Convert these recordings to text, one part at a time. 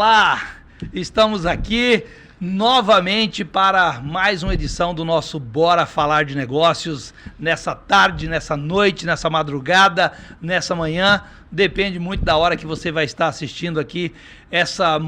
Olá! Estamos aqui novamente para mais uma edição do nosso Bora Falar de Negócios, nessa tarde, nessa noite, nessa madrugada, nessa manhã, depende muito da hora que você vai estar assistindo aqui essa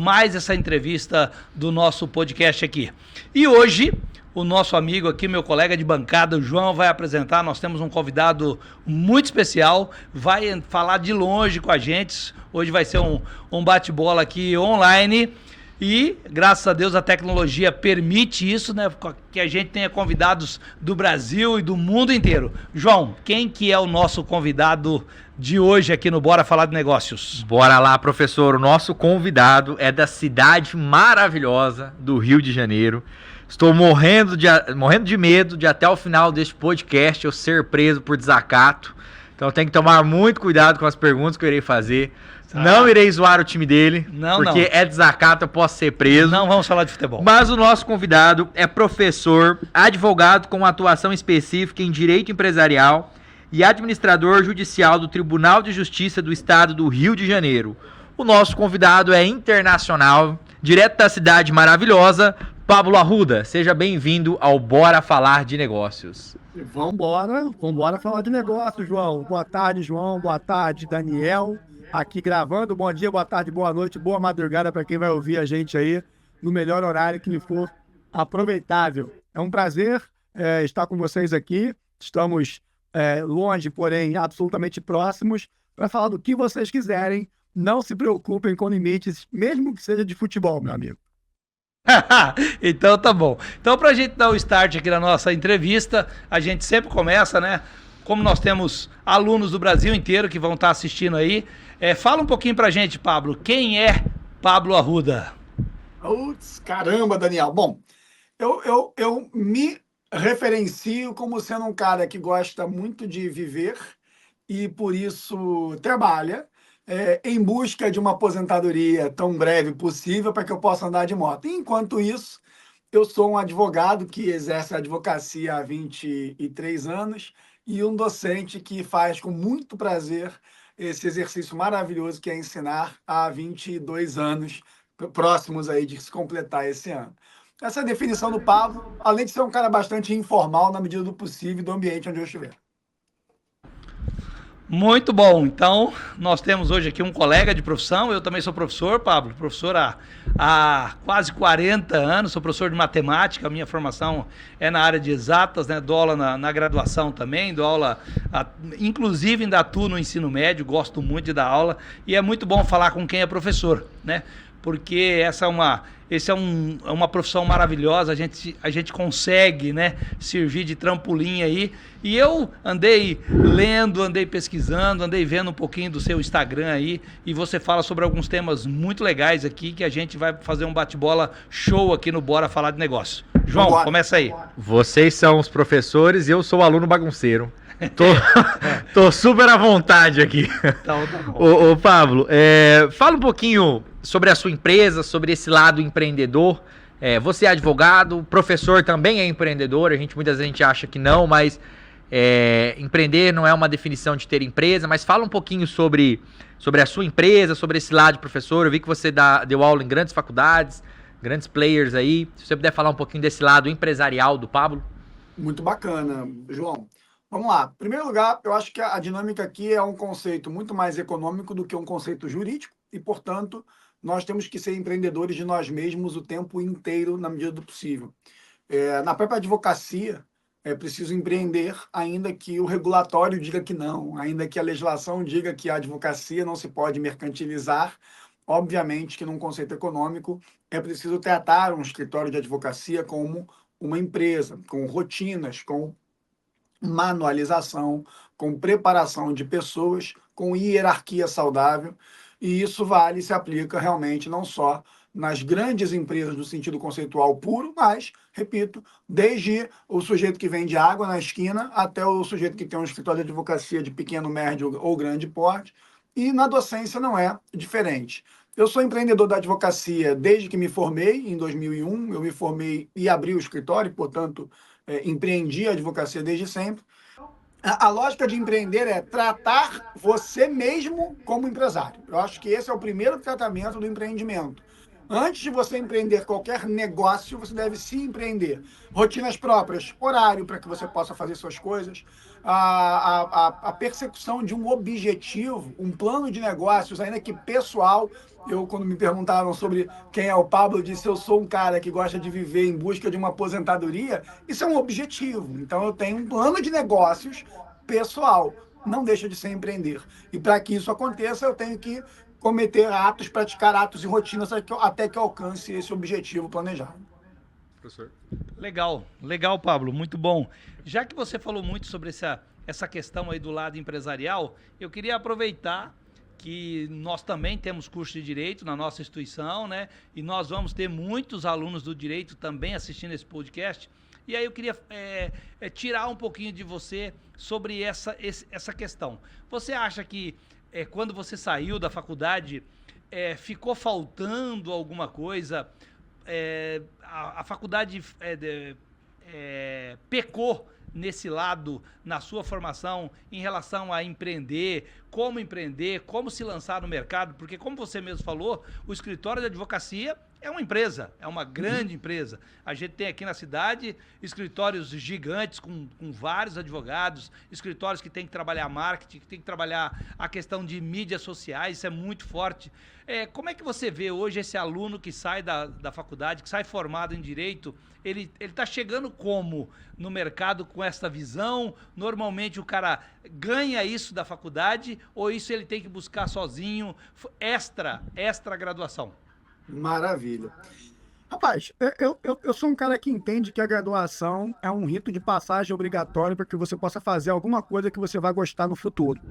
entrevista do nosso podcast aqui. E hoje, o nosso amigo aqui, meu colega de bancada, o João, vai apresentar. Nós temos um convidado muito especial, vai falar de longe com a gente. Hoje vai ser um bate-bola aqui online e, graças a Deus, a tecnologia permite isso, né? Que a gente tenha convidados do Brasil e do mundo inteiro. João, quem que é o nosso convidado de hoje aqui no Bora Falar de Negócios? Bora lá, professor. O nosso convidado é da cidade maravilhosa do Rio de Janeiro. Estou morrendo de medo de até o final deste podcast eu ser preso por desacato. Então eu tenho que tomar muito cuidado com as perguntas que eu irei fazer. Não irei zoar o time dele, porque é desacato, eu posso ser preso. Não vamos falar de futebol. Mas o nosso convidado é professor, advogado com atuação específica em direito empresarial e administrador judicial do Tribunal de Justiça do Estado do Rio de Janeiro. O nosso convidado é internacional, direto da cidade maravilhosa, Pablo Arruda. Seja bem-vindo ao Bora Falar de Negócios. Vambora falar de negócios, João. Boa tarde, João. Boa tarde, Daniel. Aqui gravando. Bom dia, boa tarde, boa noite, boa madrugada para quem vai ouvir a gente aí no melhor horário que lhe for aproveitável. É um prazer estar com vocês aqui. Estamos longe, porém absolutamente próximos, para falar do que vocês quiserem. Não se preocupem com limites, mesmo que seja de futebol, meu amigo. Então tá bom. Então, pra gente dar o start aqui na nossa entrevista, a gente sempre começa, né? Como nós temos alunos do Brasil inteiro que vão estar assistindo aí, fala um pouquinho pra gente, Pablo, quem é Pablo Arruda? Putz, caramba, Daniel. Bom, eu me referencio como sendo um cara que gosta muito de viver e por isso trabalha em busca de uma aposentadoria tão breve possível para que eu possa andar de moto. Enquanto isso, eu sou um advogado que exerce a advocacia há 23 anos e um docente que faz com muito prazer esse exercício maravilhoso que é ensinar há 22 anos, próximos aí de se completar esse ano. Essa é a definição do Pablo, além de ser um cara bastante informal na medida do possível do ambiente onde eu estiver. Muito bom, então nós temos hoje aqui um colega de profissão, eu também sou professor, Pablo, professor há quase 40 anos, sou professor de matemática, a minha formação é na área de exatas, né? Dou aula na graduação também, dou aula, inclusive ainda atuo no ensino médio, gosto muito de dar aula, e é muito bom falar com quem é professor, né? Porque essa é uma profissão maravilhosa, a gente consegue, né, servir de trampolim aí. E eu andei lendo, andei pesquisando, andei vendo um pouquinho do seu Instagram aí, e você fala sobre alguns temas muito legais aqui, que a gente vai fazer um bate-bola show aqui no Bora Falar de Negócio. João, começa aí. Vocês são os professores e eu sou o aluno bagunceiro. Tô super à vontade aqui. Então, tá bom. Ô Pablo, fala um pouquinho sobre a sua empresa, sobre esse lado empreendedor. Você é advogado, professor também é empreendedor. Muitas vezes a gente acha que não, mas empreender não é uma definição de ter empresa. Mas fala um pouquinho sobre a sua empresa, sobre esse lado de professor. Eu vi que você deu aula em grandes faculdades, grandes players aí. Se você puder falar um pouquinho desse lado empresarial do Pablo. Muito bacana, João. Vamos lá. Em primeiro lugar, eu acho que a dinâmica aqui é um conceito muito mais econômico do que um conceito jurídico e, portanto, nós temos que ser empreendedores de nós mesmos o tempo inteiro, na medida do possível. Na própria advocacia, é preciso empreender, ainda que o regulatório diga que não, ainda que a legislação diga que a advocacia não se pode mercantilizar. Obviamente que, num conceito econômico, é preciso tratar um escritório de advocacia como uma empresa, com rotinas, com manualização, com preparação de pessoas, com hierarquia saudável, e isso se aplica realmente não só nas grandes empresas no sentido conceitual puro, mas, repito, desde o sujeito que vende água na esquina até o sujeito que tem um escritório de advocacia de pequeno, médio ou grande porte, e na docência não é diferente. Eu sou empreendedor da advocacia desde que me formei, em 2001, eu me formei e abri o escritório, portanto, empreendi a advocacia desde sempre. A lógica de empreender é tratar você mesmo como empresário. Eu acho que esse é o primeiro tratamento do empreendimento. Antes de você empreender qualquer negócio, você deve se empreender. Rotinas próprias, horário para que você possa fazer suas coisas, a persecução de um objetivo, um plano de negócios, ainda que pessoal. Eu, quando me perguntaram sobre quem é o Pablo, eu disse, eu sou um cara que gosta de viver em busca de uma aposentadoria. Isso é um objetivo. Então, eu tenho um plano de negócios pessoal. Não deixa de ser empreender. E para que isso aconteça, eu tenho que cometer atos, praticar atos e rotinas até que eu alcance esse objetivo planejado. Professor. Legal, legal, Pablo, muito bom. Já que você falou muito sobre essa questão aí do lado empresarial, eu queria aproveitar que nós também temos curso de Direito na nossa instituição, né? E nós vamos ter muitos alunos do Direito também assistindo esse podcast. E aí eu queria tirar um pouquinho de você sobre essa questão. Você acha que quando você saiu da faculdade, ficou faltando alguma coisa? A faculdade pecou nesse lado, na sua formação, em relação a empreender, como se lançar no mercado? Porque, como você mesmo falou, o escritório de advocacia é uma empresa, é uma grande empresa. A gente tem aqui na cidade escritórios gigantes com vários advogados, escritórios que tem que trabalhar marketing, que tem que trabalhar a questão de mídias sociais, isso é muito forte. Como é que você vê hoje esse aluno que sai da faculdade, que sai formado em Direito, ele está chegando como no mercado com essa visão? Normalmente o cara ganha isso da faculdade ou isso ele tem que buscar sozinho, extra graduação? Maravilha. Rapaz, eu sou um cara que entende que a graduação é um rito de passagem obrigatório para que você possa fazer alguma coisa que você vai gostar no futuro.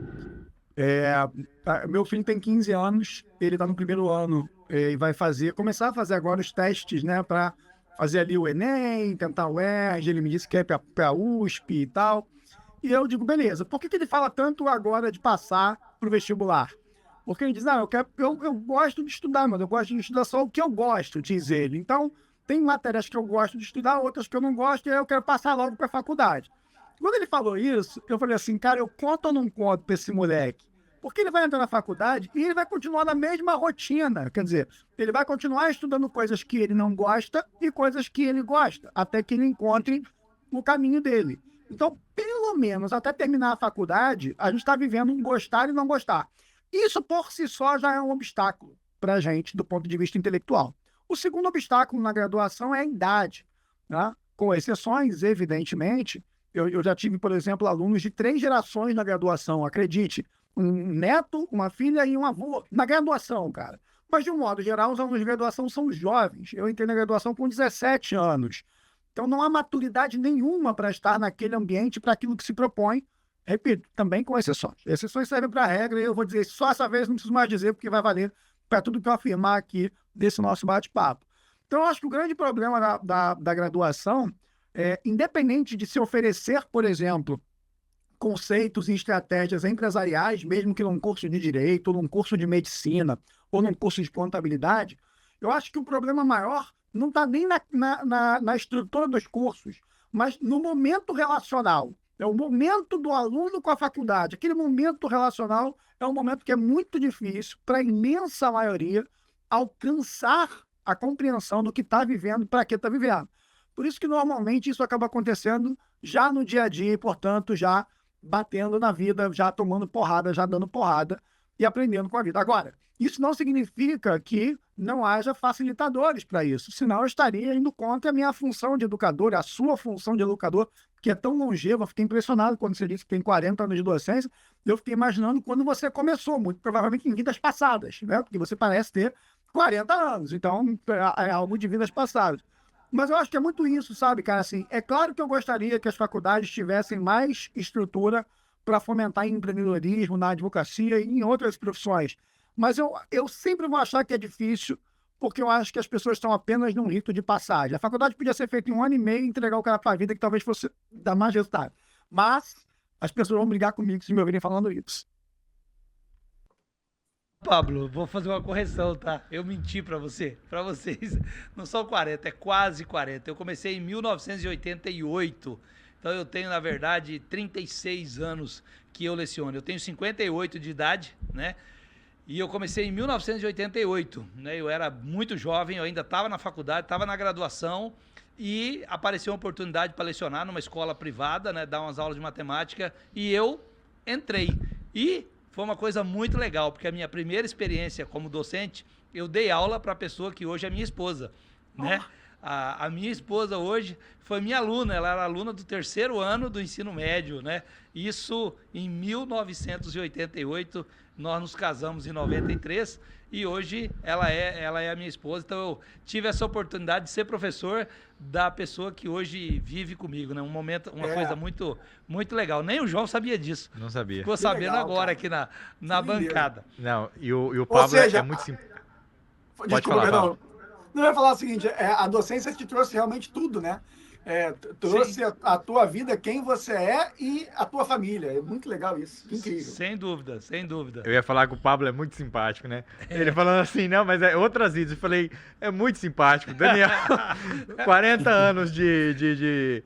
Meu filho tem 15 anos, ele está no primeiro ano e vai começar a fazer agora os testes, né, para fazer ali o Enem, tentar o UERJ, ele me disse que é para a USP e tal. E eu digo, beleza, por que ele fala tanto agora de passar para o vestibular? Porque ele diz, eu gosto de estudar, mas eu gosto de estudar só o que eu gosto, diz ele. Então, tem matérias que eu gosto de estudar, outras que eu não gosto, e aí eu quero passar logo para a faculdade. Quando ele falou isso, eu falei assim, cara, eu conto ou não conto para esse moleque? Porque ele vai entrar na faculdade e ele vai continuar na mesma rotina. Quer dizer, ele vai continuar estudando coisas que ele não gosta e coisas que ele gosta, até que ele encontre o caminho dele. Então, pelo menos, até terminar a faculdade, a gente está vivendo um gostar e não gostar. Isso, por si só, já é um obstáculo para a gente, do ponto de vista intelectual. O segundo obstáculo na graduação é a idade, né? Com exceções, evidentemente. Eu já tive, por exemplo, alunos de 3 gerações na graduação, acredite. Um neto, uma filha e um avô na graduação, cara. Mas, de um modo geral, os alunos de graduação são jovens. Eu entrei na graduação com 17 anos. Então, não há maturidade nenhuma para estar naquele ambiente, para aquilo que se propõe. Repito, também com exceções. Exceções servem para a regra e eu vou dizer só essa vez, não preciso mais dizer, porque vai valer para tudo que eu afirmar aqui desse nosso bate-papo. Então, eu acho que o grande problema da graduação independente de se oferecer, por exemplo, conceitos e estratégias empresariais, mesmo que num curso de Direito, ou num curso de Medicina, ou num curso de Contabilidade, eu acho que o problema maior não está nem na estrutura dos cursos, mas no momento relacional. É o momento do aluno com a faculdade. Aquele momento relacional é um momento que é muito difícil para a imensa maioria alcançar a compreensão do que está vivendo, para que está vivendo. Por isso que normalmente isso acaba acontecendo já no dia a dia e, portanto, já batendo na vida, já tomando porrada, já dando porrada e aprendendo com a vida. Agora, isso não significa que não haja facilitadores para isso, senão eu estaria indo contra a minha função de educador, a sua função de educador, que é tão longeva. Eu fiquei impressionado quando você disse que tem 40 anos de docência. Eu fiquei imaginando quando você começou, muito provavelmente em vidas passadas, né? Porque você parece ter 40 anos, então é algo de vidas passadas. Mas eu acho que é muito isso, sabe, cara? Assim, é claro que eu gostaria que as faculdades tivessem mais estrutura para fomentar empreendedorismo na advocacia e em outras profissões. Mas eu sempre vou achar que é difícil, porque eu acho que as pessoas estão apenas num rito de passagem. A faculdade podia ser feita em 1 ano e meio e entregar o cara para a vida, que talvez fosse dar mais resultado. Mas as pessoas vão brigar comigo se me ouvirem falando isso. Pablo, vou fazer uma correção, tá? Eu menti pra vocês. Não são 40, é quase 40. Eu comecei em 1988. Então eu tenho, na verdade, 36 anos que eu leciono. Eu tenho 58 de idade, né? E eu comecei em 1988, né? Eu era muito jovem, eu ainda estava na faculdade, estava na graduação e apareceu uma oportunidade para lecionar numa escola privada, né? Dar umas aulas de matemática e eu entrei. E foi uma coisa muito legal, porque a minha primeira experiência como docente, eu dei aula para a pessoa que hoje é minha esposa, né? A minha esposa hoje foi minha aluna, ela era aluna do 3º ano do ensino médio, né? Isso em 1988, nós nos casamos em 93 e hoje ela é a minha esposa, então eu tive essa oportunidade de ser professor da pessoa que hoje vive comigo, né? Um momento, uma coisa muito, muito legal. Nem o João sabia disso. Não sabia. Ficou Que sabendo legal, agora cara. aqui na bancada. Não, e o Pablo seja, é muito simpático. Desculpa, falar, perdão. Paulo. Não, eu ia falar o seguinte, a docência te trouxe realmente tudo, né? Trouxe a tua vida, quem você é e a tua família. É muito legal isso, incrível. Sem dúvida, sem dúvida. Eu ia falar que o Pablo é muito simpático, né? Ele falando assim, não, mas é outras vídeos. Eu falei, é muito simpático. Daniel, 40 anos de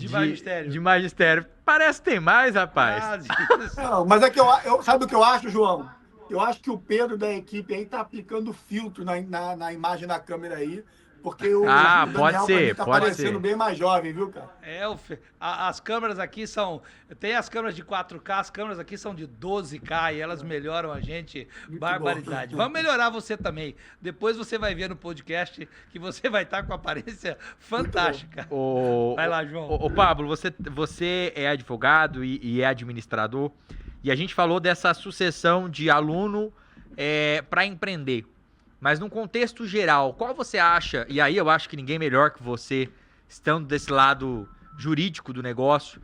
magistério. De magistério. Parece ter mais, rapaz. Não, mas é que sabe o que eu acho, João? Eu acho que o Pedro da equipe aí tá aplicando filtro na imagem da câmera aí, porque o pode Daniel ser, pra mim tá pode parecendo ser. bem mais jovem, viu, cara? As câmeras aqui são... Tem as câmeras de 4K, as câmeras aqui são de 12K e elas melhoram a gente. Muito Barbaridade. bom. Vamos melhorar você também. Depois você vai ver no podcast que você vai estar com a aparência fantástica. Vai lá, João. Ô Pablo, você é advogado e é administrador, e a gente falou dessa sucessão de aluno para empreender. Mas num contexto geral, qual você acha, e aí eu acho que ninguém melhor que você, estando desse lado jurídico do negócio,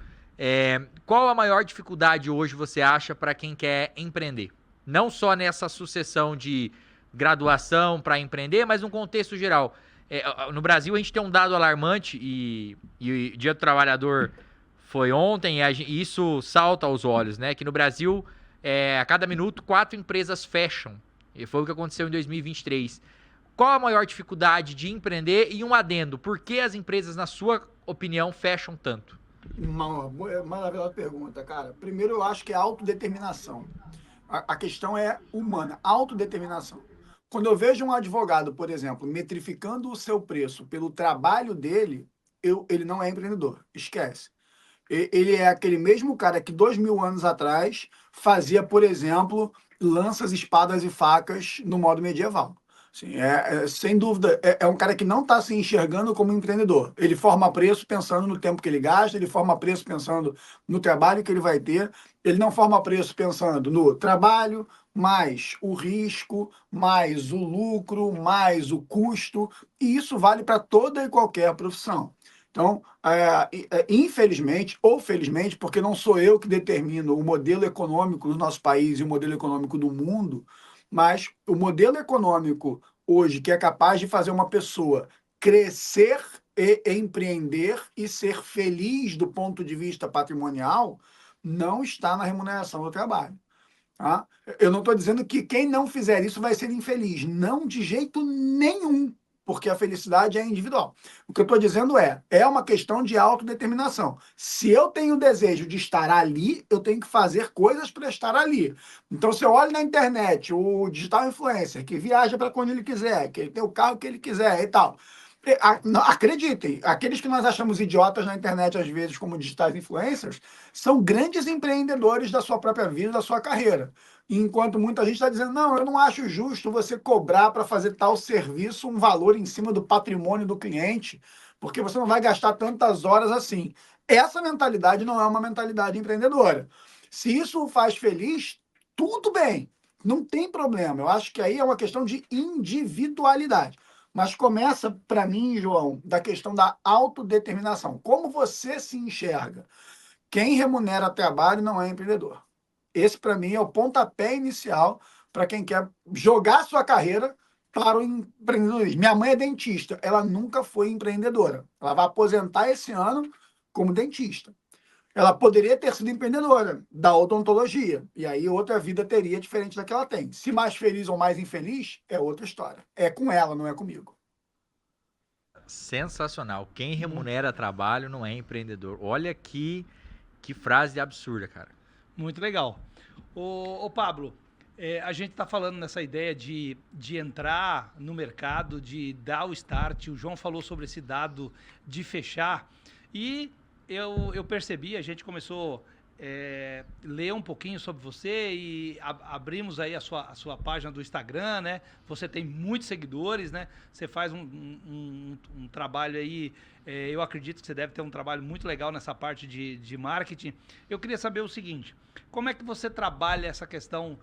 qual a maior dificuldade hoje você acha para quem quer empreender? Não só nessa sucessão de graduação para empreender, mas num contexto geral. No Brasil a gente tem um dado alarmante e o Dia do Trabalhador foi ontem e isso salta aos olhos, né? Que no Brasil, a cada minuto, 4 empresas fecham. E foi o que aconteceu em 2023. Qual a maior dificuldade de empreender e um adendo? Por que as empresas, na sua opinião, fecham tanto? Uma maravilhosa pergunta, cara. Primeiro, eu acho que é autodeterminação. A questão é humana, autodeterminação. Quando eu vejo um advogado, por exemplo, metrificando o seu preço pelo trabalho dele, ele não é empreendedor. Esquece. Ele é aquele mesmo cara que 2000 anos atrás fazia, por exemplo, lanças, espadas e facas no modo medieval. Assim, sem dúvida, é um cara que não está se enxergando como empreendedor. Ele forma preço pensando no tempo que ele gasta, ele forma preço pensando no trabalho que ele vai ter, ele não forma preço pensando no trabalho, mais o risco, mais o lucro, mais o custo, e isso vale para toda e qualquer profissão. Então, infelizmente ou felizmente, porque não sou eu que determino o modelo econômico do nosso país e o modelo econômico do mundo, mas o modelo econômico hoje que é capaz de fazer uma pessoa crescer e empreender e ser feliz do ponto de vista patrimonial não está na remuneração do trabalho. Tá? Eu não estou dizendo que quem não fizer isso vai ser infeliz. Não, de jeito nenhum. Porque a felicidade é individual. O que eu estou dizendo é uma questão de autodeterminação. Se eu tenho desejo de estar ali, eu tenho que fazer coisas para estar ali. Então, se eu olho na internet o digital influencer que viaja para quando ele quiser, que ele tem o carro que ele quiser e tal, acreditem, aqueles que nós achamos idiotas na internet, às vezes, como digitais influencers, são grandes empreendedores da sua própria vida, da sua carreira. Enquanto muita gente está dizendo, não, eu não acho justo você cobrar para fazer tal serviço um valor em cima do patrimônio do cliente, porque você não vai gastar tantas horas assim. Essa mentalidade não é uma mentalidade empreendedora. Se isso o faz feliz, tudo bem, não tem problema. Eu acho que aí é uma questão de individualidade. Mas começa, para mim, João, da questão da autodeterminação. Como você se enxerga? Quem remunera trabalho não é empreendedor. Esse, para mim, é o pontapé inicial para quem quer jogar sua carreira para o empreendedorismo. Minha mãe é dentista, ela nunca foi empreendedora. Ela vai aposentar esse ano como dentista. Ela poderia ter sido empreendedora da odontologia, e aí outra vida teria diferente da que ela tem. Se mais feliz ou mais infeliz, é outra história. É com ela, não é comigo. Sensacional. Quem remunera trabalho não é empreendedor. Olha que frase absurda, cara. Muito legal. Ô Pablo, A gente está falando nessa ideia de entrar no mercado, de dar o start. O João falou sobre esse dado de fechar. E eu percebi, a gente começou ler um pouquinho sobre você e abrimos aí a sua página do Instagram, né? Você tem muitos seguidores, né? Você faz um trabalho aí, eu acredito que você deve ter um trabalho muito legal nessa parte de marketing. Eu queria saber o seguinte, como é que você trabalha essa questão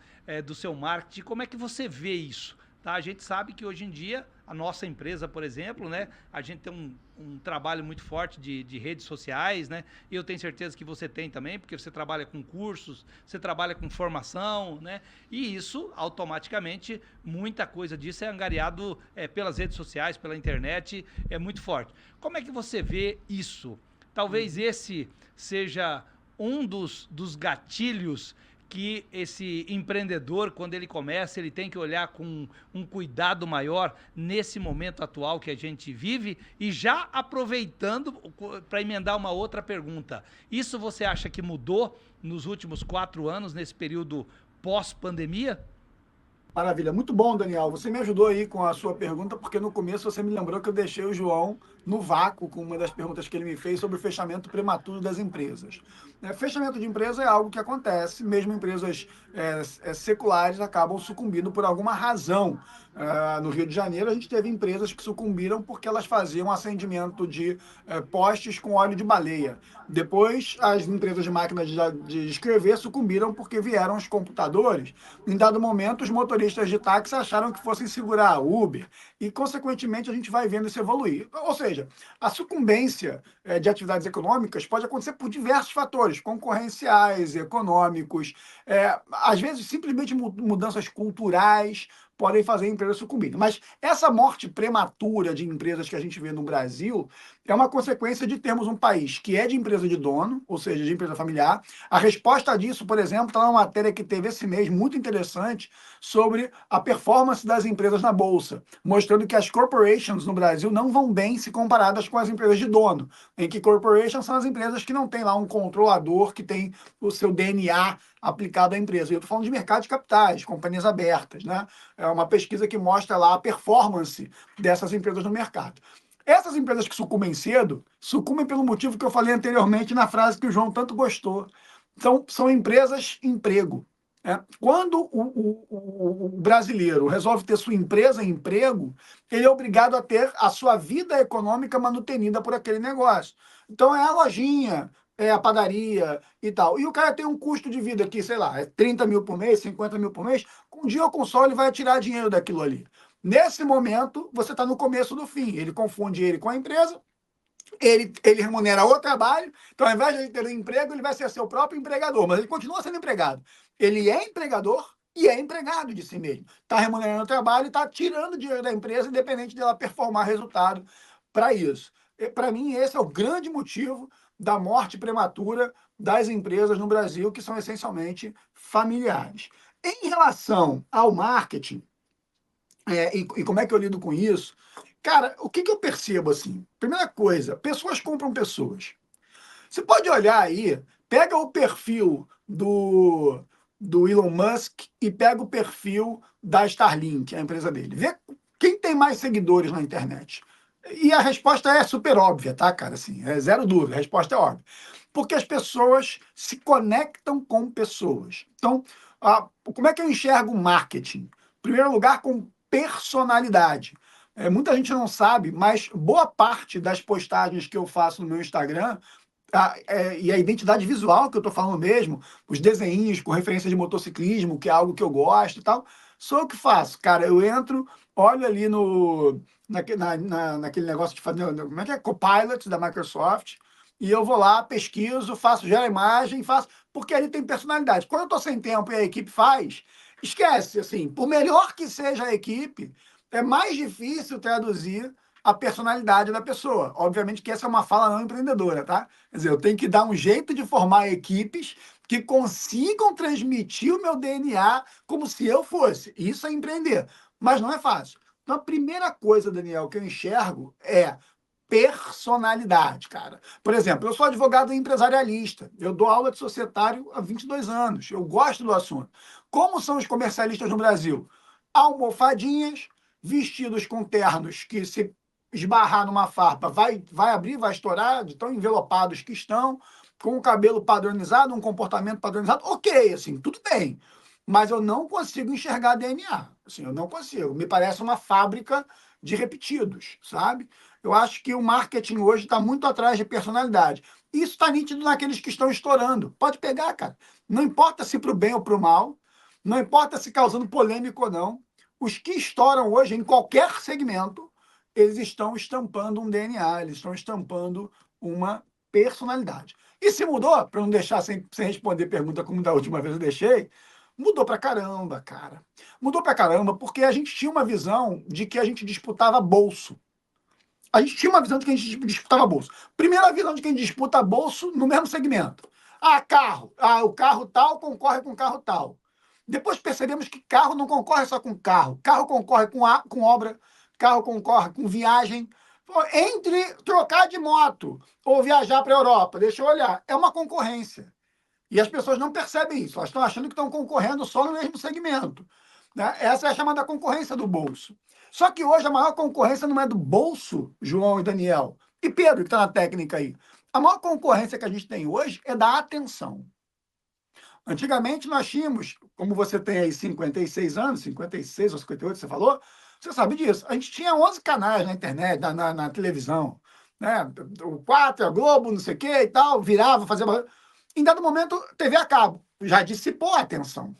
do seu marketing? Como é que você vê isso? Tá? A gente sabe que hoje em dia, a nossa empresa, por exemplo, né? A gente tem um trabalho muito forte de redes sociais, né? E eu tenho certeza que você tem também, porque você trabalha com cursos, você trabalha com formação, né? E isso, automaticamente, muita coisa disso é angariado pelas redes sociais, pela internet, é muito forte. Como é que você vê isso? Talvez esse seja um dos gatilhos que esse empreendedor, quando ele começa, ele tem que olhar com um cuidado maior nesse momento atual que a gente vive. E já aproveitando para emendar uma outra pergunta, isso você acha que mudou nos últimos 4 anos, nesse período pós-pandemia? Maravilha, muito bom, Daniel. Você me ajudou aí com a sua pergunta, porque no começo você me lembrou que eu deixei o João no vácuo com uma das perguntas que ele me fez sobre o fechamento prematuro das empresas. Fechamento de empresa é algo que acontece, mesmo empresas seculares acabam sucumbindo por alguma razão. No Rio de Janeiro, a gente teve empresas que sucumbiram porque elas faziam acendimento de postes com óleo de baleia. Depois, as empresas de máquinas de escrever sucumbiram porque vieram os computadores. Em dado momento, os motoristas de táxi acharam que fossem segurar a Uber e, consequentemente, a gente vai vendo isso evoluir. Ou seja, a sucumbência de atividades econômicas pode acontecer por diversos fatores, concorrenciais, econômicos, às vezes simplesmente mudanças culturais podem fazer a empresa sucumbir. Mas essa morte prematura de empresas que a gente vê no Brasil é uma consequência de termos um país que é de empresa de dono, ou seja, de empresa familiar. A resposta disso, por exemplo, está numa matéria que teve esse mês, muito interessante, sobre a performance das empresas na Bolsa, mostrando que as corporations no Brasil não vão bem se comparadas com as empresas de dono, em que corporations são as empresas que não têm lá um controlador que tem o seu DNA aplicado à empresa. E eu estou falando de mercado de capitais, companhias abertas, né? É uma pesquisa que mostra lá a performance dessas empresas no mercado. Essas empresas que sucumbem cedo, sucumbem pelo motivo que eu falei anteriormente na frase que o João tanto gostou. Então, são empresas emprego. Quando o brasileiro resolve ter sua empresa emprego, ele é obrigado a ter a sua vida econômica manutenida por aquele negócio. Então, é a lojinha, é a padaria e tal. E o cara tem um custo de vida que, sei lá, é 30 mil por mês, 50 mil por mês. Um dia o console vai tirar dinheiro daquilo ali. Nesse momento, você está no começo do fim. Ele confunde ele com a empresa, ele remunera o trabalho, então ao invés de ele ter um emprego, ele vai ser seu próprio empregador, mas ele continua sendo empregado. Ele é empregador e é empregado de si mesmo. Está remunerando o trabalho e está tirando dinheiro da empresa, independente dela performar resultado para isso. Para mim, esse é o grande motivo da morte prematura das empresas no Brasil, que são essencialmente familiares. Em relação ao marketing, e como é que eu lido com isso? Cara, o que eu percebo assim? Primeira coisa, pessoas compram pessoas. Você pode olhar aí, pega o perfil do Elon Musk e pega o perfil da Starlink, a empresa dele. Vê quem tem mais seguidores na internet. E a resposta é super óbvia, tá, cara? Assim, é zero dúvida, a resposta é óbvia. Porque as pessoas se conectam com pessoas. Então, como é que eu enxergo o marketing? Em primeiro lugar, com personalidade. Muita gente não sabe, mas boa parte das postagens que eu faço no meu Instagram, e a identidade visual que eu estou falando mesmo, os desenhinhos com referência de motociclismo, que é algo que eu gosto e tal, sou eu que faço. Cara, eu entro, olho ali naquele negócio de fazer, como é que é? Copilot da Microsoft, e eu vou lá, pesquiso, gero a imagem, faço, porque ali tem personalidade. Quando eu estou sem tempo e a equipe faz, esquece, assim, por melhor que seja a equipe, é mais difícil traduzir a personalidade da pessoa. Obviamente que essa é uma fala não empreendedora, tá? Quer dizer, eu tenho que dar um jeito de formar equipes que consigam transmitir o meu DNA como se eu fosse. Isso é empreender, mas não é fácil. Então, a primeira coisa, Daniel, que eu enxergo é personalidade, cara. Por exemplo, eu sou advogado empresarialista, eu dou aula de societário há 22 anos, eu gosto do assunto. Como são os comercialistas no Brasil? Almofadinhas, vestidos com ternos que se esbarrar numa farpa vai abrir, vai estourar, de tão envelopados que estão, com o cabelo padronizado, um comportamento padronizado, ok, assim, tudo bem. Mas eu não consigo enxergar DNA. Assim, eu não consigo. Me parece uma fábrica de repetidos, sabe? Eu acho que o marketing hoje está muito atrás de personalidade. Isso está nítido naqueles que estão estourando. Pode pegar, cara. Não importa se para o bem ou para o mal, não importa se causando polêmica ou não. Os que estouram hoje, em qualquer segmento, eles estão estampando um DNA, eles estão estampando uma personalidade. E se mudou, para não deixar sem responder pergunta como da última vez eu deixei, mudou pra caramba, cara. Mudou pra caramba porque a gente tinha uma visão de que a gente disputava bolso. A gente tinha uma visão de que a gente disputava bolso. Primeira visão de que a gente disputa bolso no mesmo segmento. Ah, carro. Ah, o carro tal concorre com o carro tal. Depois percebemos que carro não concorre só com carro. Carro concorre com obra, carro concorre com viagem. Entre trocar de moto ou viajar para a Europa, deixa eu olhar, é uma concorrência. E as pessoas não percebem isso, elas estão achando que estão concorrendo só no mesmo segmento. Né? Essa é a chamada concorrência do bolso. Só que hoje a maior concorrência não é do bolso, João e Daniel, e Pedro, que está na técnica aí. A maior concorrência que a gente tem hoje é da atenção. Antigamente nós tínhamos, como você tem aí 56 anos, 56 ou 58, você falou, você sabe disso. A gente tinha 11 canais na internet, na televisão. Né? O 4, a Globo, não sei o quê e tal, virava, fazia... Em dado momento, TV a cabo já dissipou a atenção.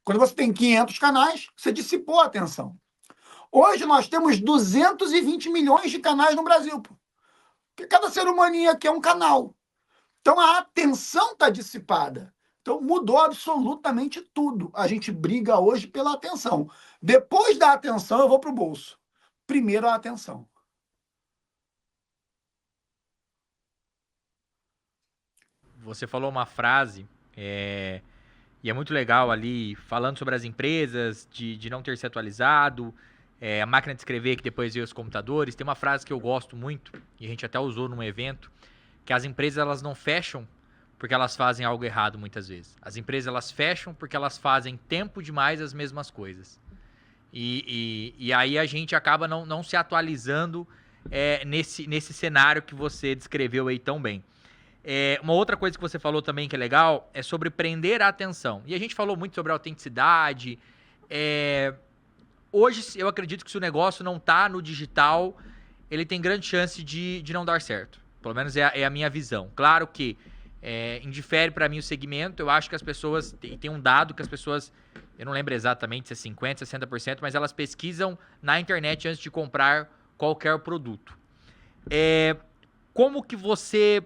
Quando você tem 500 canais, você dissipou a atenção. Hoje nós temos 220 milhões de canais no Brasil. Porque cada ser humaninho aqui é um canal. Então a atenção está dissipada. Então mudou absolutamente tudo. A gente briga hoje pela atenção. Depois da atenção, eu vou para o bolso. Primeiro a atenção. Você falou uma frase, e é muito legal ali, falando sobre as empresas, de não ter se atualizado, a máquina de escrever que depois veio os computadores. Tem uma frase que eu gosto muito, e a gente até usou num evento, que as empresas elas não fecham porque elas fazem algo errado muitas vezes. As empresas elas fecham porque elas fazem tempo demais as mesmas coisas. E aí a gente acaba não se atualizando nesse cenário que você descreveu aí tão bem. Uma outra coisa que você falou também que é legal é sobre prender a atenção. E a gente falou muito sobre autenticidade. Hoje, eu acredito que se o negócio não está no digital, ele tem grande chance de não dar certo. Pelo menos é a minha visão. Claro que indifere para mim o segmento. Eu acho que as pessoas... Tem um dado que as pessoas... Eu não lembro exatamente se é 50%, 60%, mas elas pesquisam na internet antes de comprar qualquer produto. Como que você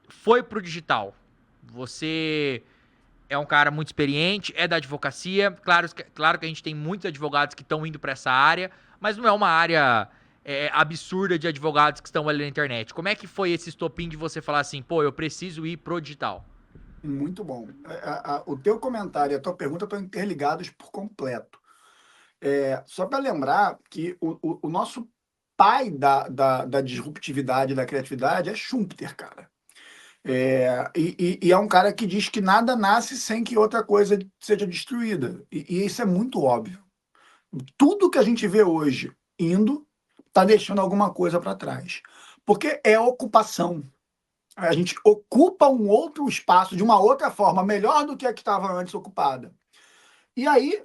foi pro digital? Você é um cara muito experiente, é da advocacia. Claro que a gente tem muitos advogados que estão indo para essa área, mas não é uma área absurda de advogados que estão ali na internet. Como é que foi esse estopim de você falar assim, pô, eu preciso ir pro digital? Muito bom. O teu comentário e a tua pergunta estão interligados por completo. Só para lembrar que o nosso pai da disruptividade e da criatividade é Schumpeter, cara. E é um cara que diz que nada nasce sem que outra coisa seja destruída. E isso é muito óbvio. Tudo que a gente vê hoje indo está deixando alguma coisa para trás. Porque é ocupação. A gente ocupa um outro espaço de uma outra forma, melhor do que a que estava antes ocupada. E aí,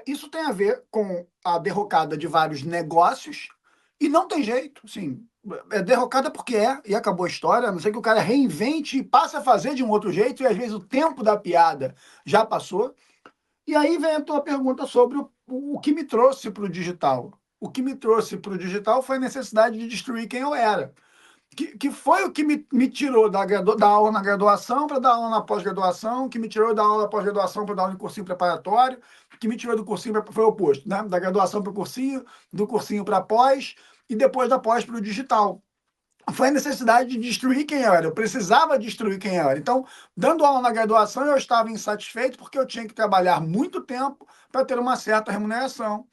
isso tem a ver com a derrocada de vários negócios, e não tem jeito, assim, é derrocada porque e acabou a história, a não ser que o cara reinvente e passe a fazer de um outro jeito, e às vezes o tempo da piada já passou. E aí vem a tua pergunta sobre o que me trouxe para o digital. O que me trouxe para o digital foi a necessidade de destruir quem eu era. Que foi o que me tirou da aula na graduação para dar aula na pós-graduação, que me tirou da aula na pós-graduação para dar aula em cursinho preparatório, que me tirou do cursinho, foi o oposto, né? Da graduação para o cursinho, do cursinho para pós, e depois da pós para o digital. Foi a necessidade de destruir quem eu era, eu precisava destruir quem eu era. Então, dando aula na graduação, eu estava insatisfeito porque eu tinha que trabalhar muito tempo para ter uma certa remuneração.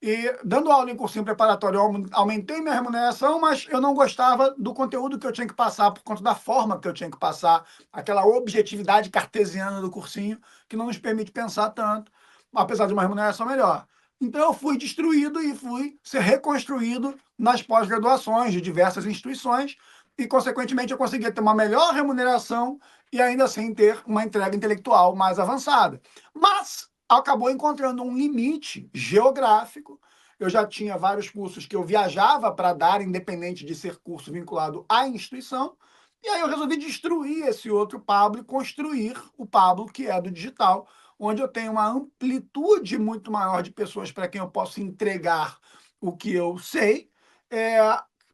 E dando aula em cursinho preparatório, eu aumentei minha remuneração, mas eu não gostava do conteúdo que eu tinha que passar, por conta da forma que eu tinha que passar, aquela objetividade cartesiana do cursinho, que não nos permite pensar tanto, apesar de uma remuneração melhor. Então eu fui destruído e fui ser reconstruído nas pós-graduações de diversas instituições, e, consequentemente, eu conseguia ter uma melhor remuneração e ainda assim ter uma entrega intelectual mais avançada. Mas acabou encontrando um limite geográfico. Eu já tinha vários cursos que eu viajava para dar, independente de ser curso vinculado à instituição, e aí eu resolvi destruir esse outro Pablo e construir o Pablo, que é do digital, onde eu tenho uma amplitude muito maior de pessoas para quem eu posso entregar o que eu sei,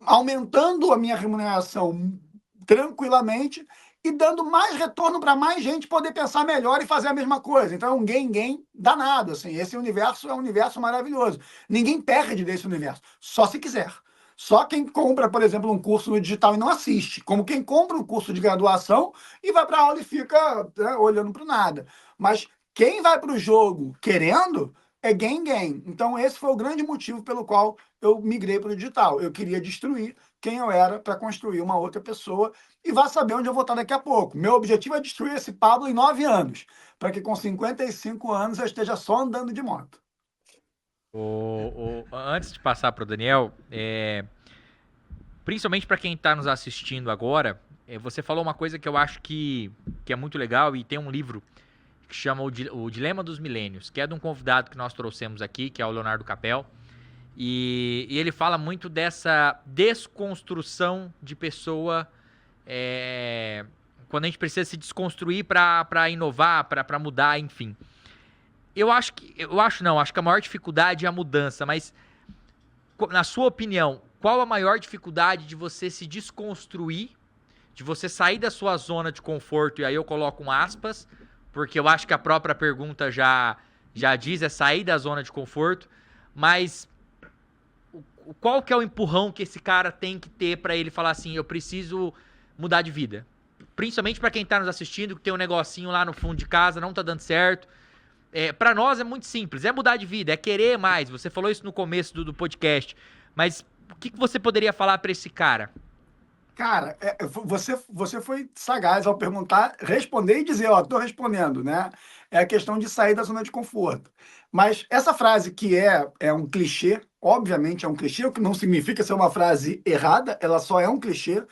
aumentando a minha remuneração tranquilamente e dando mais retorno para mais gente poder pensar melhor e fazer a mesma coisa. Então é um gain-gain danado. Assim. Esse universo é um universo maravilhoso. Ninguém perde desse universo, só se quiser. Só quem compra, por exemplo, um curso no digital e não assiste, como quem compra um curso de graduação e vai para a aula e fica, né, olhando para o nada. Mas quem vai para o jogo querendo é gain-gain. Então esse foi o grande motivo pelo qual eu migrei para o digital. Eu queria destruir quem eu era para construir uma outra pessoa, e vá saber onde eu vou estar daqui a pouco. Meu objetivo é destruir esse Pablo em 9 anos, para que com 55 anos eu esteja só andando de moto. Antes de passar para o Daniel, principalmente para quem está nos assistindo agora, você falou uma coisa que eu acho que é muito legal, e tem um livro que chama O Dilema dos Milênios, que é de um convidado que nós trouxemos aqui, que é o Leonardo Capel, e ele fala muito dessa desconstrução de pessoa, quando a gente precisa se desconstruir para inovar, para mudar, enfim. Acho que a maior dificuldade é a mudança, mas na sua opinião, qual a maior dificuldade de você se desconstruir, de você sair da sua zona de conforto, e aí eu coloco um aspas, porque eu acho que a própria pergunta já diz, é sair da zona de conforto, mas qual que é o empurrão que esse cara tem que ter para ele falar assim, eu preciso mudar de vida? Principalmente para quem tá nos assistindo, que tem um negocinho lá no fundo de casa, não tá dando certo. Para nós é muito simples, é mudar de vida, é querer mais. Você falou isso no começo do podcast, mas o que você poderia falar para esse cara? Cara, você foi sagaz ao perguntar, responder e dizer, ó, tô respondendo, né? É a questão de sair da zona de conforto. Mas essa frase que é um clichê, obviamente é um clichê, o que não significa ser uma frase errada, ela só é um clichê.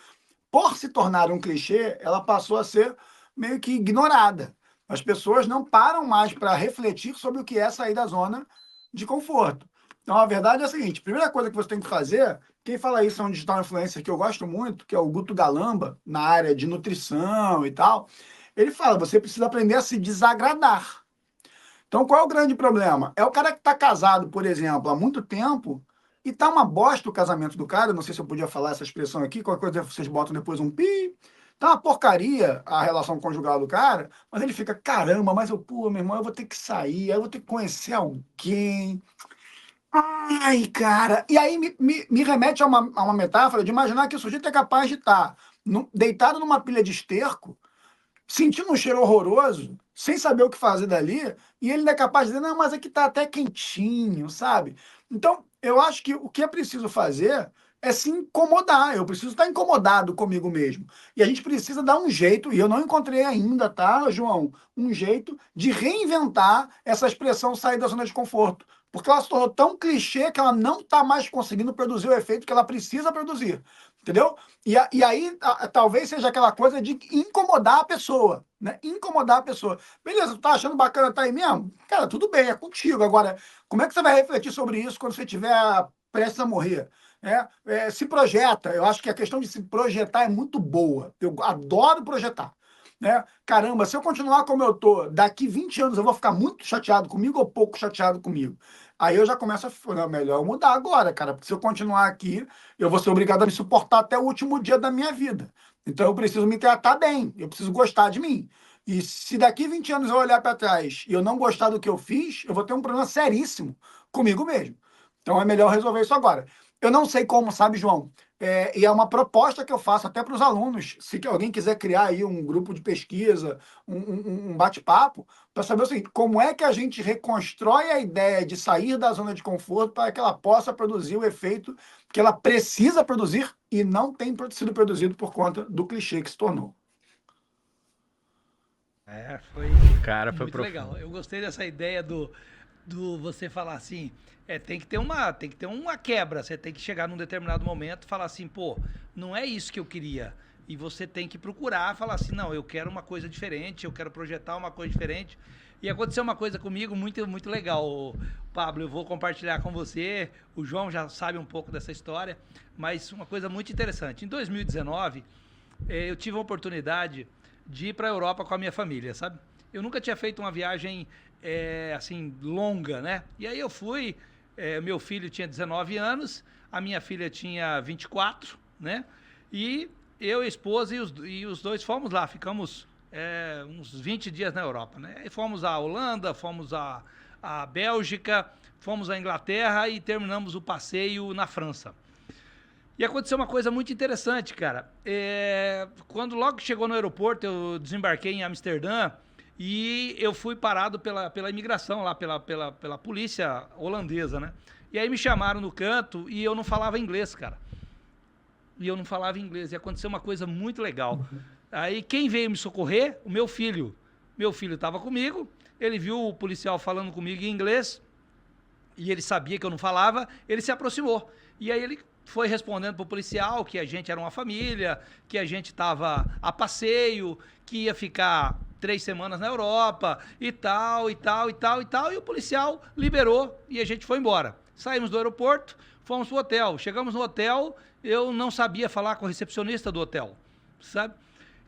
Por se tornar um clichê, ela passou a ser meio que ignorada. As pessoas não param mais para refletir sobre o que é sair da zona de conforto. Então, a verdade é a seguinte, a primeira coisa que você tem que fazer, quem fala isso é um digital influencer que eu gosto muito, que é o Guto Galamba, na área de nutrição e tal. Ele fala, você precisa aprender a se desagradar. Então, qual é o grande problema? É o cara que está casado, por exemplo, há muito tempo, e tá uma bosta o casamento do cara, não sei se eu podia falar essa expressão aqui, qualquer coisa vocês botam depois um pi, tá uma porcaria a relação conjugal do cara, mas ele fica, caramba, mas meu irmão, eu vou ter que sair, eu vou ter que conhecer alguém. Ai, cara, e aí me remete a uma metáfora de imaginar que o sujeito é capaz de estar deitado numa pilha de esterco, sentindo um cheiro horroroso, sem saber o que fazer dali, e ele não é capaz de dizer, não, mas aqui tá até quentinho, sabe? Então, eu acho que o que é preciso fazer é se incomodar, eu preciso estar incomodado comigo mesmo. E a gente precisa dar um jeito, e eu não encontrei ainda, tá, João? Um jeito de reinventar essa expressão sair da zona de conforto. Porque ela se tornou tão clichê que ela não está mais conseguindo produzir o efeito que ela precisa produzir. Entendeu? E aí, talvez seja aquela coisa de incomodar a pessoa, né? Incomodar a pessoa. Beleza, tu tá achando bacana, tá aí mesmo? Cara, tudo bem, é contigo. Agora, como é que você vai refletir sobre isso quando você estiver prestes a morrer? Se projeta. Eu acho que a questão de se projetar é muito boa. Eu adoro projetar. Né? Caramba, se eu continuar como eu tô, daqui 20 anos eu vou ficar muito chateado comigo ou pouco chateado comigo? Aí eu já começo a falar, melhor eu mudar agora, cara, porque se eu continuar aqui, eu vou ser obrigado a me suportar até o último dia da minha vida. Então eu preciso me tratar bem, eu preciso gostar de mim. E se daqui 20 anos eu olhar para trás e eu não gostar do que eu fiz, eu vou ter um problema seríssimo comigo mesmo. Então é melhor resolver isso agora. Eu não sei como, sabe, João? E é uma proposta que eu faço até para os alunos. Se alguém quiser criar aí um grupo de pesquisa, um bate-papo, para saber o seguinte: como é que a gente reconstrói a ideia de sair da zona de conforto para que ela possa produzir o efeito que ela precisa produzir e não tem sido produzido por conta do clichê que se tornou. Foi Cara, foi muito profundo. legal. Eu gostei dessa ideia do você falar assim, tem que ter uma quebra, você tem que chegar num determinado momento e falar assim, pô, não é isso que eu queria. E você tem que procurar falar assim, não, eu quero uma coisa diferente, eu quero projetar uma coisa diferente. E aconteceu uma coisa comigo muito, muito legal, Pablo, eu vou compartilhar com você, o João já sabe um pouco dessa história, mas uma coisa muito interessante. Em 2019, eu tive a oportunidade de ir para a Europa com a minha família, sabe? Eu nunca tinha feito uma viagem assim, longa, né? E aí eu fui, meu filho tinha 19 anos, a minha filha tinha 24, né? E eu, a esposa e os dois fomos lá, ficamos uns 20 dias na Europa, né? E fomos à Holanda, fomos à Bélgica, fomos à Inglaterra e terminamos o passeio na França. E aconteceu uma coisa muito interessante, cara. Quando logo chegou no aeroporto, eu desembarquei em Amsterdã e eu fui parado pela imigração lá, pela polícia holandesa, né? E aí me chamaram no canto e eu não falava inglês, cara. E eu não falava inglês. E aconteceu uma coisa muito legal. Aí quem veio me socorrer? O meu filho. Meu filho estava comigo, ele viu o policial falando comigo em inglês e ele sabia que eu não falava, ele se aproximou. E aí ele foi respondendo pro policial que a gente era uma família, que a gente estava a passeio, que ia ficar 3 semanas na Europa e tal, e tal, e tal, e tal. E o policial liberou e a gente foi embora. Saímos do aeroporto, fomos pro hotel. Chegamos no hotel, eu não sabia falar com o recepcionista do hotel, sabe?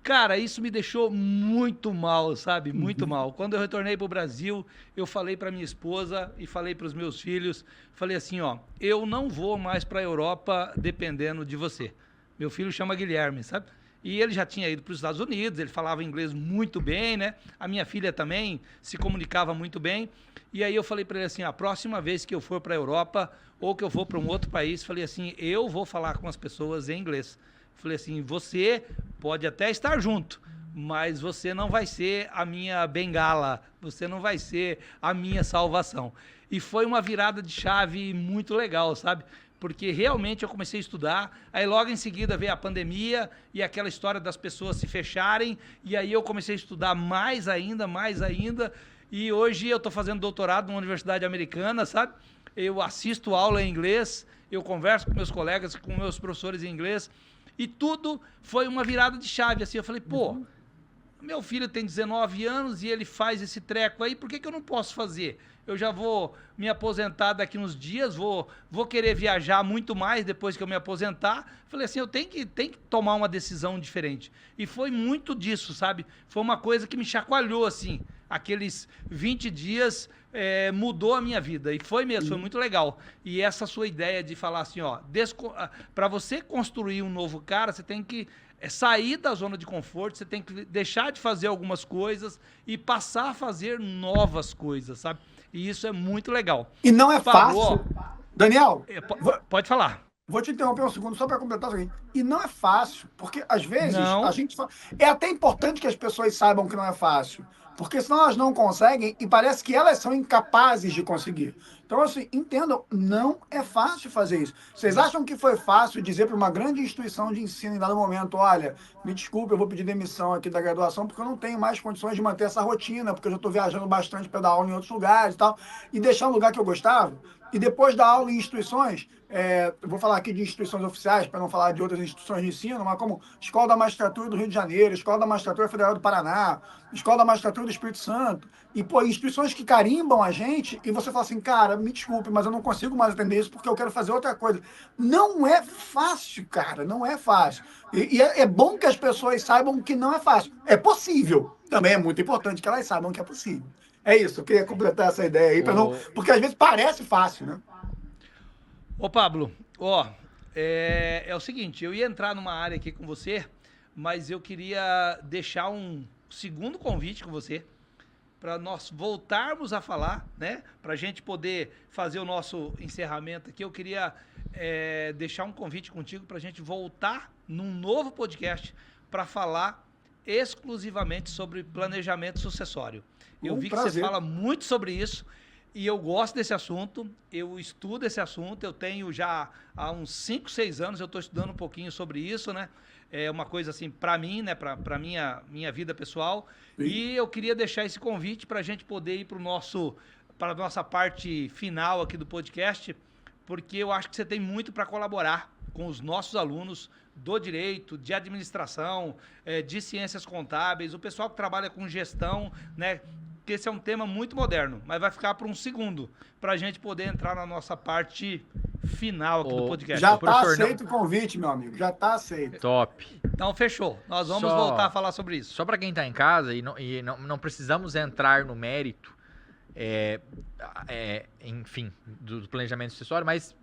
Cara, isso me deixou muito mal, sabe? Muito mal. Quando eu retornei pro Brasil, eu falei pra minha esposa e falei pros meus filhos, falei assim, ó, eu não vou mais pra Europa dependendo de você. Meu filho chama Guilherme, sabe? E ele já tinha ido para os Estados Unidos, ele falava inglês muito bem, né? A minha filha também se comunicava muito bem. E aí eu falei para ele assim, a próxima vez que eu for para a Europa ou que eu for para um outro país, falei assim, eu vou falar com as pessoas em inglês. Falei assim, você pode até estar junto, mas você não vai ser a minha bengala, você não vai ser a minha salvação. E foi uma virada de chave muito legal, sabe? Porque realmente eu comecei a estudar, aí logo em seguida veio a pandemia e aquela história das pessoas se fecharem, e aí eu comecei a estudar mais ainda, e hoje eu estou fazendo doutorado numa universidade americana, sabe? Eu assisto aula em inglês, eu converso com meus colegas, com meus professores em inglês, e tudo foi uma virada de chave, assim, eu falei, pô, meu filho tem 19 anos e ele faz esse treco aí, por que eu não posso fazer? Eu já vou me aposentar daqui uns dias, vou querer viajar muito mais depois que eu me aposentar. Falei assim, eu tenho que tomar uma decisão diferente. E foi muito disso, sabe? Foi uma coisa que me chacoalhou, assim. Aqueles 20 dias mudou a minha vida. E foi mesmo, foi muito legal. E essa sua ideia de falar assim, ó, para você construir um novo cara, você tem que sair da zona de conforto, você tem que deixar de fazer algumas coisas e passar a fazer novas coisas, sabe? E isso é muito legal. E não é Pablo, fácil. Daniel, pode falar. vou te interromper um segundo só para completar o seguinte. E não é fácil, porque às vezes Não. a gente fala. É até importante que as pessoas saibam que não é fácil, porque senão elas não conseguem e parece que elas são incapazes de conseguir. Então, assim, entendam, não é fácil fazer isso. Vocês acham que foi fácil dizer para uma grande instituição de ensino em dado momento, olha, me desculpe, eu vou pedir demissão aqui da graduação porque eu não tenho mais condições de manter essa rotina, porque eu já estou viajando bastante para dar aula em outros lugares e tal, e deixar um lugar que eu gostava, e depois da aula em instituições, eu vou falar aqui de instituições oficiais, para não falar de outras instituições de ensino, mas como Escola da Magistratura do Rio de Janeiro, Escola da Magistratura Federal do Paraná, Escola da Magistratura do Espírito Santo, e pô, instituições que carimbam a gente, e você fala assim, cara, me desculpe, mas eu não consigo mais atender isso porque eu quero fazer outra coisa. Não é fácil, cara, não é fácil. E é bom que as pessoas saibam que não é fácil. É possível. Também é muito importante que elas saibam que é possível. É isso, eu queria completar essa ideia aí, porque às vezes parece fácil, né? Ô, Pablo, é o seguinte, eu ia entrar numa área aqui com você, mas eu queria deixar um segundo convite com você, para nós voltarmos a falar, né? Para a gente poder fazer o nosso encerramento aqui, eu queria deixar um convite contigo para a gente voltar num novo podcast para falar exclusivamente sobre planejamento sucessório. Eu vi que você fala muito sobre isso e eu gosto desse assunto, eu estudo esse assunto, eu tenho já há uns 5, 6 anos, eu estou estudando um pouquinho sobre isso, né? É uma coisa assim, para mim, né? Para minha vida pessoal. Sim. E eu queria deixar esse convite para a gente poder ir para a nossa parte final aqui do podcast, porque eu acho que você tem muito para colaborar com os nossos alunos do direito, de administração, de ciências contábeis, o pessoal que trabalha com gestão, né? Que esse é um tema muito moderno, mas vai ficar para um segundo, para a gente poder entrar na nossa parte final aqui do podcast. Já está aceito o convite, meu amigo, já está aceito. Top. Então, fechou. Nós vamos voltar a falar sobre isso. Só para quem está em casa, e não precisamos entrar no mérito, enfim, do planejamento sucessório, mas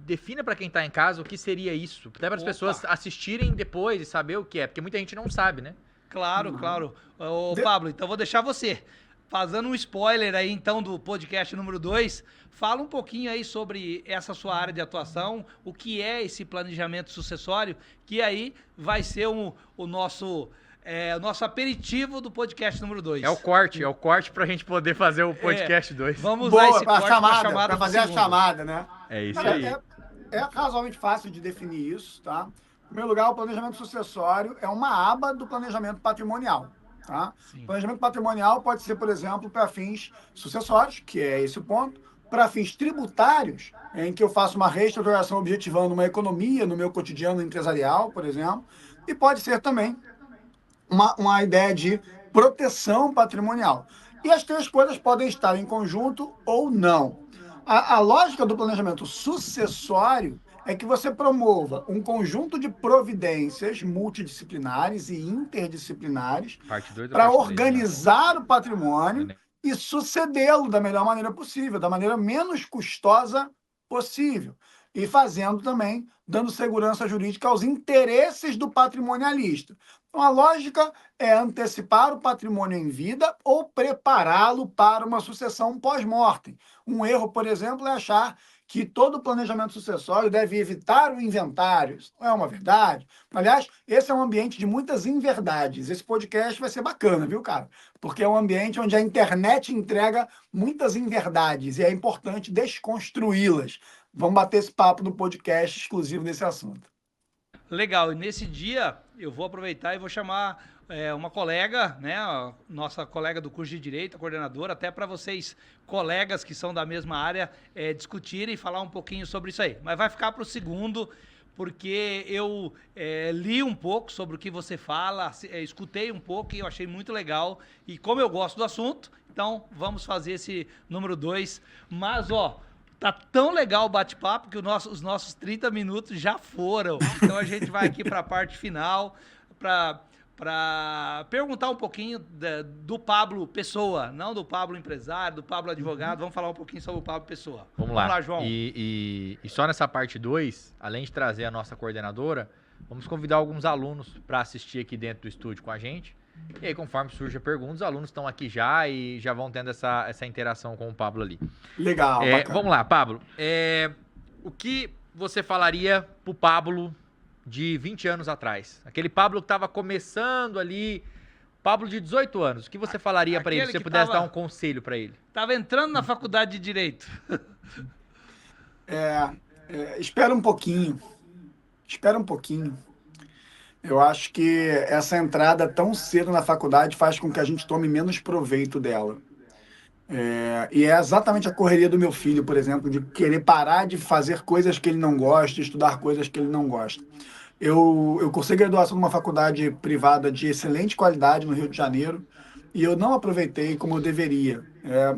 defina para quem está em casa o que seria isso, até para as pessoas assistirem depois e saber o que é, porque muita gente não sabe, né? Claro, claro. Ô, Pablo, então vou deixar você, fazendo um spoiler aí então do podcast número 2, fala um pouquinho aí sobre essa sua área de atuação, o que é esse planejamento sucessório, que aí vai ser o nosso aperitivo do podcast número 2. É o corte pra gente poder fazer o podcast 2. Vamos usar esse corte pra fazer a chamada, né? É isso aí. É razoavelmente fácil de definir isso, tá? Em primeiro lugar, o planejamento sucessório é uma aba do planejamento patrimonial. Tá? Planejamento patrimonial pode ser, por exemplo, para fins sucessórios, que é esse o ponto, para fins tributários, em que eu faço uma reestruturação objetivando uma economia no meu cotidiano empresarial, por exemplo, e pode ser também uma ideia de proteção patrimonial. E as três coisas podem estar em conjunto ou não. A lógica do planejamento sucessório é que você promova um conjunto de providências multidisciplinares e interdisciplinares para organizar o patrimônio e sucedê-lo da melhor maneira possível, da maneira menos custosa possível. E fazendo também, dando segurança jurídica aos interesses do patrimonialista. Então, a lógica é antecipar o patrimônio em vida ou prepará-lo para uma sucessão pós-mortem. Um erro, por exemplo, é achar que todo planejamento sucessório deve evitar o inventário. Isso não é uma verdade. Aliás, esse é um ambiente de muitas inverdades. Esse podcast vai ser bacana, viu, cara? Porque é um ambiente onde a internet entrega muitas inverdades e é importante desconstruí-las. Vamos bater esse papo no podcast exclusivo desse assunto. Legal. E nesse dia eu vou aproveitar e vou chamar uma colega, né, a nossa colega do curso de Direito, a coordenadora, até para vocês, colegas que são da mesma área, discutirem e falar um pouquinho sobre isso aí. Mas vai ficar para o segundo, porque eu li um pouco sobre o que você fala, escutei um pouco e eu achei muito legal. E como eu gosto do assunto, então vamos fazer esse número 2. Mas, tá tão legal o bate-papo que os nossos 30 minutos já foram. Então a gente vai aqui para a parte final para perguntar um pouquinho do Pablo Pessoa, não do Pablo empresário, do Pablo advogado. Vamos falar um pouquinho sobre o Pablo Pessoa. Vamos lá, João. E só nessa parte 2, além de trazer a nossa coordenadora, vamos convidar alguns alunos para assistir aqui dentro do estúdio com a gente. E aí, conforme surge a pergunta, os alunos estão aqui já e já vão tendo essa interação com o Pablo ali. Legal, vamos lá, Pablo. O que você falaria pro Pablo de 20 anos atrás? Aquele Pablo que estava começando ali, Pablo de 18 anos. O que você falaria para ele, se você pudesse dar um conselho para ele? Estava entrando na faculdade de Direito. Espera um pouquinho. Espera um pouquinho. Eu acho que essa entrada tão cedo na faculdade faz com que a gente tome menos proveito dela. E é exatamente a correria do meu filho, por exemplo, de querer parar de fazer coisas que ele não gosta, estudar coisas que ele não gosta. Eu cursei graduação numa faculdade privada de excelente qualidade no Rio de Janeiro e eu não aproveitei como eu deveria.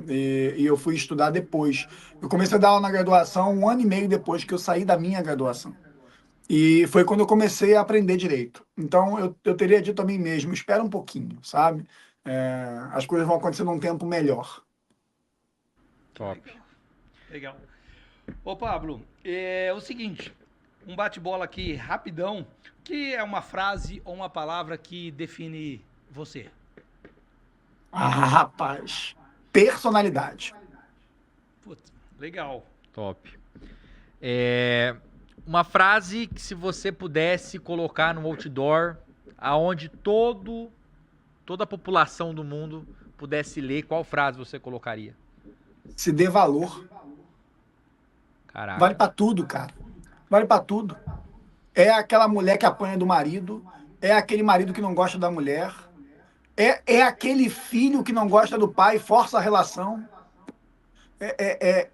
E eu fui estudar depois. Eu comecei a dar aula na graduação 1 ano e meio depois que eu saí da minha graduação. E foi quando eu comecei a aprender direito. Então, eu teria dito a mim mesmo, espera um pouquinho, sabe? As coisas vão acontecer num tempo melhor. Top. Legal. Ô, Pablo, é o seguinte, um bate-bola aqui rapidão, que é uma frase ou uma palavra que define você? Rapaz, personalidade. Putz, legal. Top. uma frase que se você pudesse colocar no outdoor, aonde toda a população do mundo pudesse ler, qual frase você colocaria? Se dê valor. Caraca. Vale pra tudo, cara. Vale pra tudo. É aquela mulher que apanha do marido, é aquele marido que não gosta da mulher, é aquele filho que não gosta do pai, força a relação.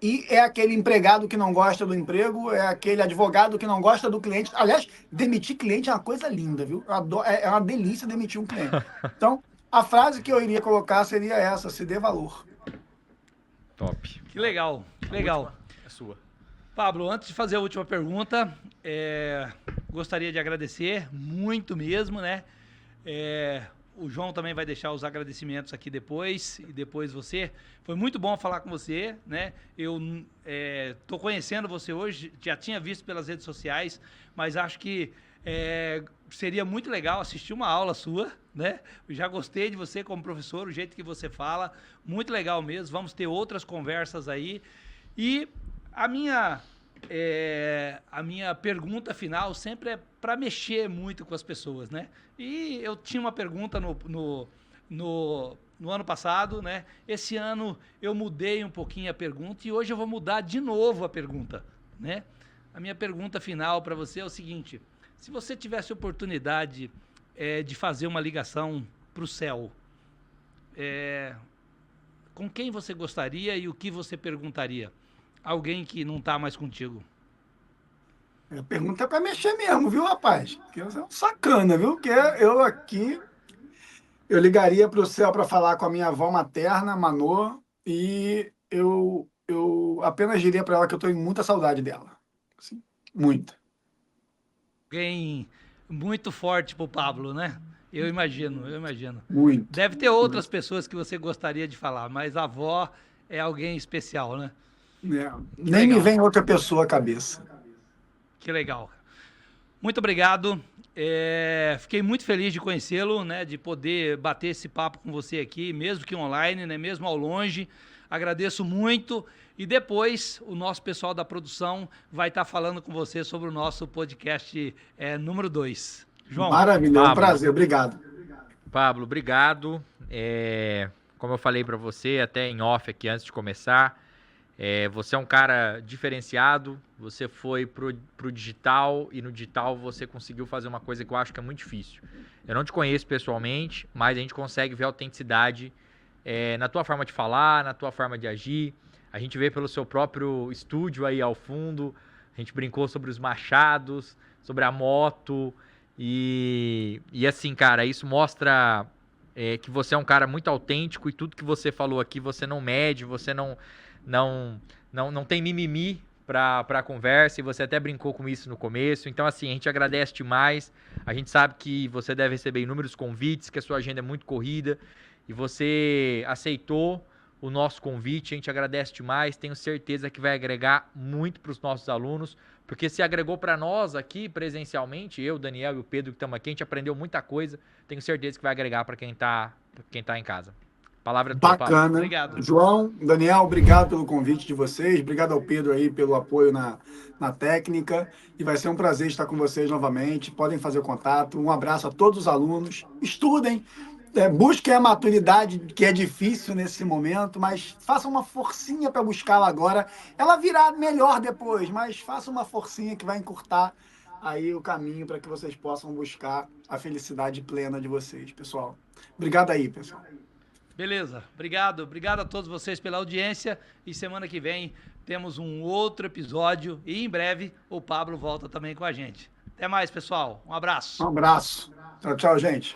E é aquele empregado que não gosta do emprego, é aquele advogado que não gosta do cliente. Aliás, demitir cliente é uma coisa linda, viu? É uma delícia demitir um cliente. Então, a frase que eu iria colocar seria essa: se dê valor. Top. Que legal, que legal. É sua. Pablo, antes de fazer a última pergunta, gostaria de agradecer muito mesmo, né? O João também vai deixar os agradecimentos aqui depois, e depois você. Foi muito bom falar com você, né? Eu tô conhecendo você hoje, já tinha visto pelas redes sociais, mas acho que seria muito legal assistir uma aula sua, né? Eu já gostei de você como professor, o jeito que você fala, muito legal mesmo. Vamos ter outras conversas aí. E a minha pergunta final sempre é para mexer muito com as pessoas, né? E eu tinha uma pergunta no ano passado, né? Esse ano eu mudei um pouquinho a pergunta e hoje eu vou mudar de novo a pergunta, né? A minha pergunta final para você é o seguinte: se você tivesse oportunidade de fazer uma ligação para o céu, com quem você gostaria e o que você perguntaria? Alguém que não está mais contigo. A pergunta é para mexer mesmo, viu, rapaz? Porque você é um sacana, viu? Porque eu aqui, eu ligaria para o céu para falar com a minha avó materna, Manô, e eu apenas diria para ela que eu estou em muita saudade dela. Assim, muita. Alguém muito forte pro Pablo, né? Eu imagino. Muito. Deve ter outras pessoas que você gostaria de falar, mas a avó é alguém especial, né? Nem me vem outra pessoa à cabeça. Que legal. Muito obrigado. Fiquei muito feliz de conhecê-lo, né? De poder bater esse papo com você aqui, mesmo que online, né? Mesmo ao longe. Agradeço muito. E depois o nosso pessoal da produção vai estar falando com você sobre o nosso podcast número 2. João. Maravilhoso, um prazer, obrigado. Pablo, obrigado. Como eu falei para você, até em off aqui antes de começar, você é um cara diferenciado, você foi pro digital e no digital você conseguiu fazer uma coisa que eu acho que é muito difícil. Eu não te conheço pessoalmente, mas a gente consegue ver a autenticidade na tua forma de falar, na tua forma de agir. A gente vê pelo seu próprio estúdio aí ao fundo, a gente brincou sobre os machados, sobre a moto e assim, cara, isso mostra que você é um cara muito autêntico e tudo que você falou aqui você não mede, você não tem mimimi pra conversa, e você até brincou com isso no começo. Então, assim, a gente agradece demais. A gente sabe que você deve receber inúmeros convites, que a sua agenda é muito corrida, e você aceitou o nosso convite. A gente agradece demais. Tenho certeza que vai agregar muito para os nossos alunos, porque se agregou para nós aqui presencialmente, eu, Daniel e o Pedro que estamos aqui, a gente aprendeu muita coisa. Tenho certeza que vai agregar para quem tá em casa. Palavra tua, Pablo. Bacana. Obrigado. João, Daniel, obrigado pelo convite de vocês. Obrigado ao Pedro aí pelo apoio na técnica. E vai ser um prazer estar com vocês novamente. Podem fazer o contato. Um abraço a todos os alunos. Estudem, busquem a maturidade, que é difícil nesse momento, mas façam uma forcinha para buscá-la agora. Ela virá melhor depois, mas façam uma forcinha que vai encurtar aí o caminho para que vocês possam buscar a felicidade plena de vocês, pessoal. Obrigado aí, pessoal. Beleza, obrigado a todos vocês pela audiência, e semana que vem temos um outro episódio e em breve o Pablo volta também com a gente. Até mais, pessoal, um abraço. Um abraço. Tchau, tchau, gente.